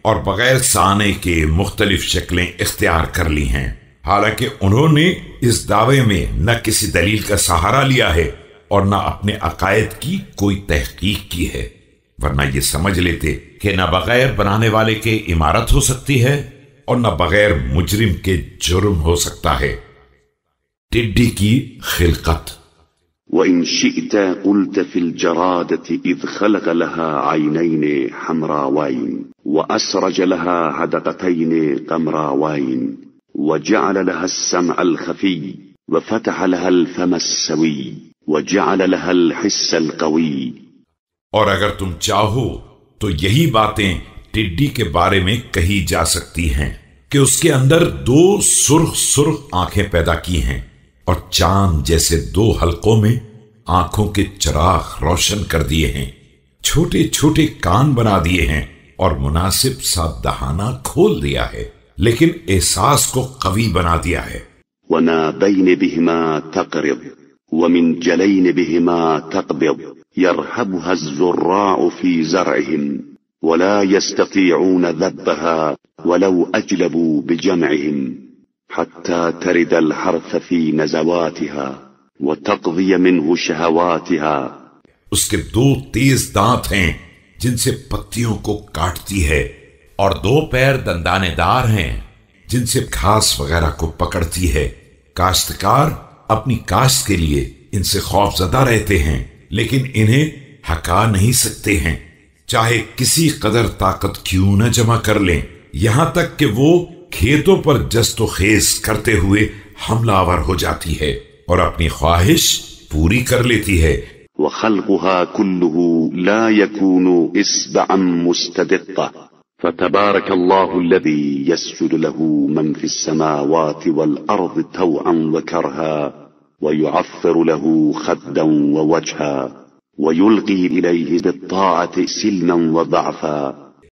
اور بغیر سانے کے مختلف شکلیں اختیار کر لی ہیں، حالانکہ انہوں نے اس دعوے میں نہ کسی دلیل کا سہارا لیا ہے اور نہ اپنے عقائد کی کوئی تحقیق کی ہے، ورنہ یہ سمجھ لیتے کہ نہ بغیر بنانے والے کے عمارت ہو سکتی ہے اور نہ بغیر مجرم کے جرم ہو سکتا ہے۔ ٹڈی کی خلقت۔ وَإِن شِئْتَ قُلْتَ فِي الْجَرَادَةِ إِذْ خَلَقَ لَهَا عَيْنَيْنِ حَمْرَاوَيْنِ وَأَسْرَجَ لَهَا هَدَقَتَيْنِ قَمْرَاوَيْنِ وَجَعَلَ لَهَا السَّمْعَ الْخَفِيَّ وَفَتَحَ لَهَا الْفَمَ السَّوِيَّ وَجَعَلَ لَهَا الْحِسَّ الْقَوِيَّ۔ اور اگر تم چاہو تو یہی باتیں ٹڈی کے بارے میں کہی جا سکتی ہیں کہ اس کے اندر 2 سرخ سرخ آنکھیں پیدا کی ہیں اور چاند جیسے 2 حلقوں میں آنکھوں کے چراغ روشن کر دیے ہیں، چھوٹے چھوٹے کان بنا دیے ہیں اور مناسب سا دہانہ کھول دیا ہے، لیکن احساس کو قوی بنا دیا ہے۔ وَنَادَيْنِ بِهِمَا تَقْرِضْ وَمِنْ جَلَيْنِ بِهِمَا تَقْبِضْ يَرْهَبُهَا الزُّرَّاعُ فِي زَرْعِهِمْ وَلَا يَسْتَطِيعُونَ ذَبَّهَا وَلَوْ أَجْلَبُوا بِجَمْعِهِمْ حَتَّى تَرِدَ الْحَرْثَ فِي نَزَوَاتِهَا وَتَقْضِيَ مِنْهُ شَهَوَاتِهَا۔ اس کے 2 تیز دانت ہیں جن سے پتیوں کو کاٹتی ہے، اور 2 پیر دندانے دار ہیں جن سے گھاس وغیرہ کو پکڑتی ہے۔ کاشتکار اپنی کاشت کے لیے ان سے خوف زدہ رہتے ہیں، لیکن انہیں ہکا نہیں سکتے ہیں، چاہے کسی قدر طاقت کیوں نہ جمع کر لیں، یہاں تک کہ وہ کھیتوں پر جست و خیز کرتے ہوئے حملہ آور ہو جاتی ہے اور اپنی خواہش پوری کر لیتی ہے۔ وَخَلْقُهَا كُلُّهُ لَا يَكُونُ إِصْبَعًا مُسْتَدِقَّةً فَتَبَارَكَ اللَّهُ الَّذِي يَسْجُدُ لَهُ مَنْ فِي السَّمَاوَاتِ وَالْأَرْضِ طَوْعًا وَكَرْهًا وَيُعَفِّرُ لَهُ خَدًّا وَوَجْهًا وَيُلْقِي إِلَيْهِ بِالطَّاعَةِ سِلْمًا وَضَعْفًا